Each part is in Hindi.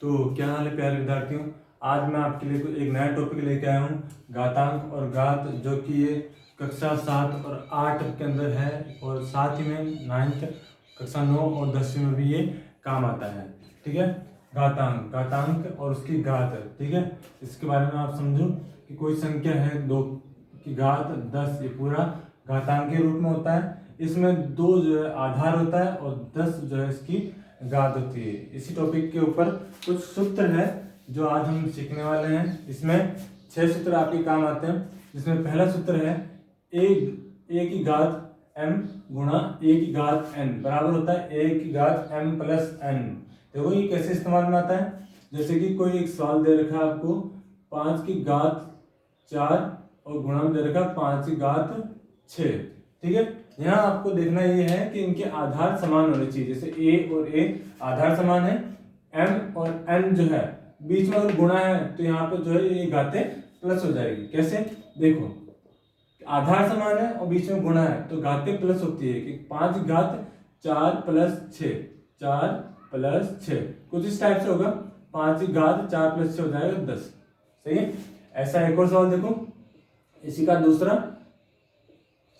तो क्या हाल है प्यारे विद्यार्थियों। आज मैं आपके लिए एक नया टॉपिक लेके आया हूँ, घातांक और घात, जो कि ये कक्षा 7 और 8 के अंदर है और साथ ही में 9th कक्षा 9 और 10वीं में भी ये काम आता है। ठीक है, घातांक घातांक और उसकी घात। ठीक है, इसके बारे में आप समझो कि कोई संख्या है 2 की घात 10, ये पूरा घातांक के रूप में होता है। इसमें 2 जो है आधार होता है और 10 जो है इसकी घात होती है। इसी टॉपिक के ऊपर कुछ सूत्र है जो आज हम सीखने वाले हैं। इसमें 6 सूत्र आपके काम आते हैं। जिसमें पहला सूत्र है ए की घात m गुणा ए की घात n बराबर होता है a की घात m प्लस n। देखो ये कैसे इस्तेमाल में आता है। जैसे कि कोई एक सवाल दे रखा है आपको 5 की घात 4 और गुणा में दे रखा 5 की घात 6। ठीक है, यहाँ आपको देखना ये है कि इनके आधार समान होने चाहिए। जैसे a और a आधार समान है, m और n जो है बीच में अगर गुणा है तो यहाँ पे जो है ये घातें प्लस हो जाएगी। कैसे, देखो आधार समान है और बीच में गुणा है तो घातें प्लस होती है कि 5 घात 4 प्लस 6, 4 प्लस 6 कुछ इस टाइप से होगा। 5 की घात 4 प्लस 6 हो जाएगा 10। सही है। ऐसा एक और सवाल देखो, इसी का दूसरा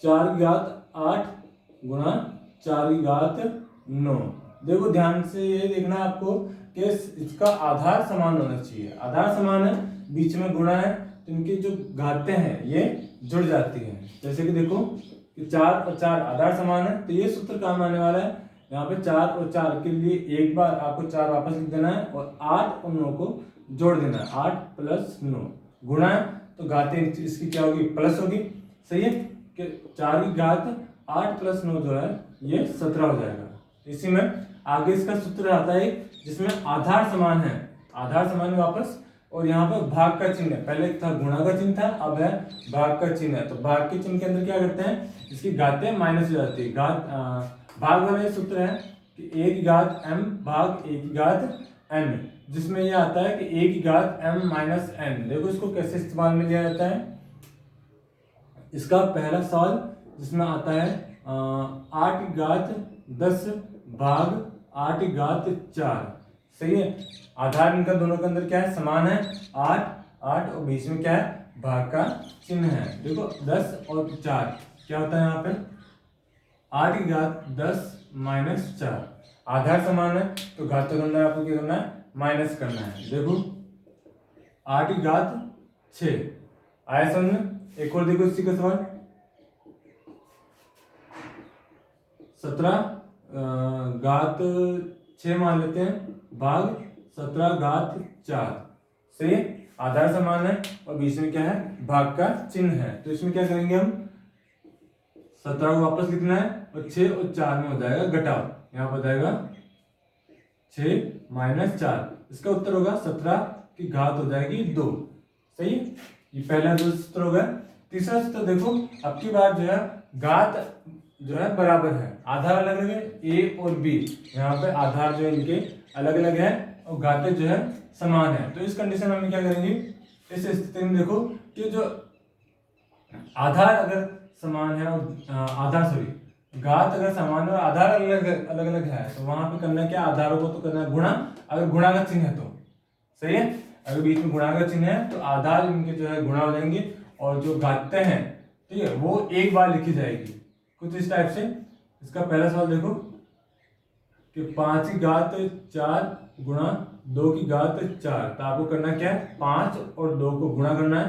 4 की घात 8 गुणा 4 की घात 9। देखो ध्यान से ये देखना आपको कि इसका आधार समान होना चाहिए। आधार समान है, बीच में गुणा है तो इनकी जो घातें हैं ये जुड़ जाती हैं। जैसे कि देखो कि 4 और 4 आधार समान है तो ये सूत्र काम आने वाला है। यहाँ पे 4 और 4 के लिए एक बार आपको 4 वापस लिख देना है और 8 और 9 को जोड़ देना है। 8 प्लस 9 गुणा है तो घातें इसकी क्या होगी, प्लस होगी। सही है कि 4 की घात 8 प्लस 9 जो है ये 17 हो जाएगा। इसी में आगे इसका सूत्र आता है जिसमें आधार समान है, आधार समान वापस, और यहाँ पर भाग का चिन्ह है। पहले था गुणा का चिन्ह था, अब है भाग का चिन्ह है। तो भाग के चिन्ह के अंदर क्या करते हैं, इसकी घातें माइनस हो जाती है। भाग वाला सूत्र है कि a की घात m भाग a की घात n, जिसमें यह आता है कि a की घात m माइनस n। देखो इसको कैसे इस्तेमाल में लिया जाता है। इसका पहला सवाल जिसमें आता है 8 की घात 10 भाग 8 की घात 4। सही है, आधार इनका दोनों के अंदर क्या है, समान है 8 8 और बीच में क्या है, भाग का चिन्ह है। देखो 10 और 4 क्या होता है, यहाँ पे 8 की घात 10 माइनस 4। आधार समान है तो घात करना है, आपको क्या करना है, माइनस करना है। देखो 8 की घात 6 आया समझ में। एक और देखो इसी का सवाल 17 घात 6 मान लेते हैं भाग 17 घात 4। सही है, आधार समान है और बीच में क्या है, भाग का चिन्ह है। तो इसमें क्या करेंगे हम, 17 को वापस लिखना है और 6 और 4 में हो जाएगा घटाव। यहाँ पर जाएगा 6 माइनस 4, इसका उत्तर होगा 17 की घात हो जाएगी 2। सही है, ये पहला दो सूत्र हो गया। तीसरा सूत्र देखो, अब की बार जो है घात जो है बराबर है, आधार अलग अलग है a और b, यहाँ पे आधार जो है इनके अलग अलग है और घातें जो है समान है। तो इस कंडीशन में हम क्या करेंगे, इस स्थिति में देखो कि जो आधार अगर समान है और घात अगर समान है और आधार अलग अलग है तो वहां पे करना क्या, आधारों को तो करना है गुणा, अगर गुणा का चिन्ह है तो। सही है, अगर बीच में गुणा का चिन्ह है तो आधार इनके जो है गुणा हो जाएंगे और जो घातें हैं ठीक है वो एक बार लिखी जाएगी कुछ इस टाइप से। इसका पहला सवाल देखो कि 5 की घात 4 गुणा 2 की घात 4। तो आपको करना क्या है, 5 और 2 को गुणा करना है।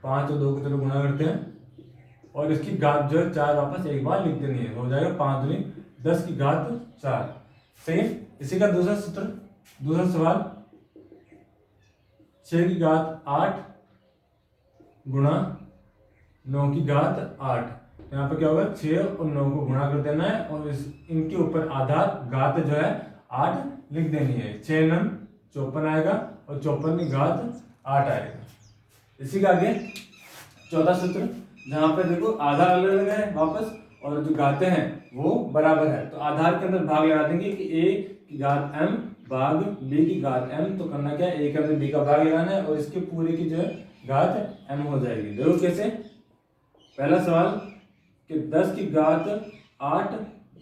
5 और 2 को चलो गुणा करते हैं और इसकी घात जो है 4 वापस एक बार लिख देनी है, हो जाएगा 5 दूनी 10 की घात 4। सही है, इसी का दूसरा सूत्र, दूसरा सवाल 6 की घात 8 गुणा 9 की घात 8। यहाँ पे क्या होगा, 6 और 9 को गुणा कर देना है और इनके ऊपर आधार घात जो है 8 लिख देनी है। 6 9 54 आएगा और 54 की घात 8 आएगा। इसी का आगे चौथा सूत्र, जहाँ पे देखो आधार अलग अलग है वापस और जो घातें हैं वो बराबर है। तो आधार के अंदर भाग लगा देंगे कि a की घात m भाग b की घात m। तो करना क्या है, a के अंदर b का भाग लगाना है और इसके पूरे की जो है घात m हो जाएगी। देखो कैसे, पहला सवाल कि 10 की घात 8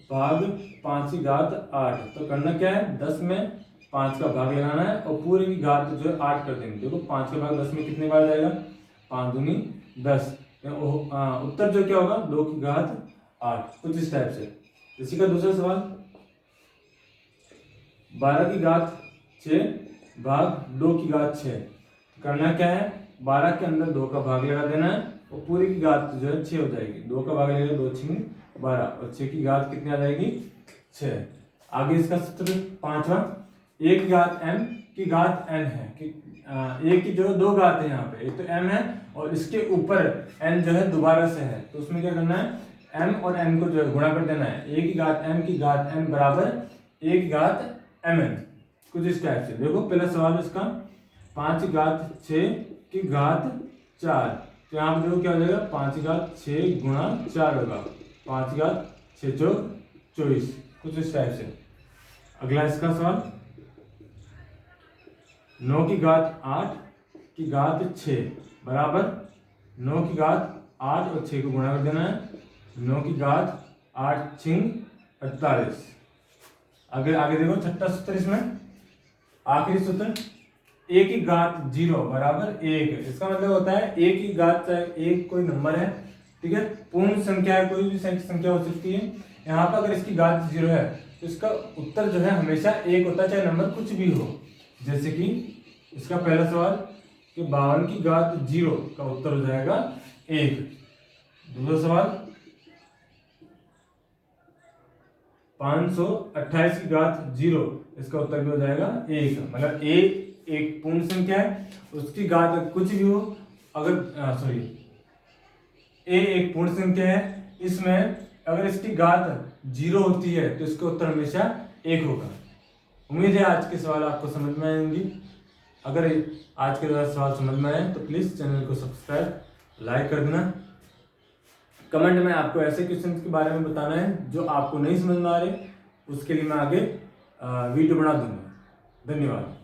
भाग 5 की घात 8। तो करना क्या है, 10 में 5 का भाग लगाना है और पूरे की घात जो है 8 कर देंगे। देखो 5 का भाग 10 में कितने बार जाएगा, 5 दूनी 10। उत्तर जो क्या होगा, 2 की घात 8, कुछ इस टाइप से। इसी का दूसरा सवाल, 12 की घात 6 भाग 2 की घात 6। करना क्या है, 12 के अंदर 2 का भाग लगा देना है और पूरी की घात जो है 6 हो जाएगी। 2 का भाग लगेगा, 2 6 12 और 6 की घात कितनी आ जाएगी, 6। आगे इसका सूत्र 5वां, एक की घात m की घात n है कि एक की जो 2 घात है, यहाँ पे एक तो m है और इसके ऊपर n जो है दोबारा से है, तो उसमें क्या करना है, m और n को जो है गुणा कर देना है। एक की घात m की घात n बराबर एक की घात mn, कुछ इस टाइप से। देखो पहला सवाल इसका, 5 की घात 6 की घात 4, तो यहाँ पे देखो क्या हो जाएगा, 5 की घात 6 गुणा 4 होगा, 5 की घात 6 चौक 24, कुछ इस टाइप से। अगला इसका सवाल, 9 की घात 8 की घात 6 बराबर 9 की घात 8 और 6 को गुणा कर देना है, 9 की घात 8 छिंग 48। आगे देखो छठा सूत्र, इसमें आखिरी सूत्र, एक की घात 0 बराबर 1। इसका मतलब होता है एक की घात, चाहे एक कोई नंबर है, ठीक है, पूर्ण संख्या है, कोई भी संख्या हो सकती है। यहाँ पर अगर इसकी घात 0 है तो इसका उत्तर जो है हमेशा 1 होता है, चाहे नंबर कुछ भी हो। जैसे कि इसका पहला सवाल कि 52 की घात 0 का उत्तर हो जाएगा 1। दूसरा सवाल, 528 की घात 0, इसका उत्तर भी हो जाएगा 1। मतलब a एक पूर्ण संख्या है, उसकी घात कुछ भी हो, अगर a एक पूर्ण संख्या है, इसमें अगर इसकी घात 0 होती है तो इसका उत्तर हमेशा 1 होगा। उम्मीद है आज के सवाल आपको समझ में आएंगी। अगर आज के सवाल समझ में आए तो प्लीज़ चैनल को सब्सक्राइब, लाइक कर देना। कमेंट में आपको ऐसे क्वेश्चन के बारे में बताना है जो आपको नहीं समझ में आ रहे, उसके लिए मैं आगे वीडियो बना दूंगा। धन्यवाद।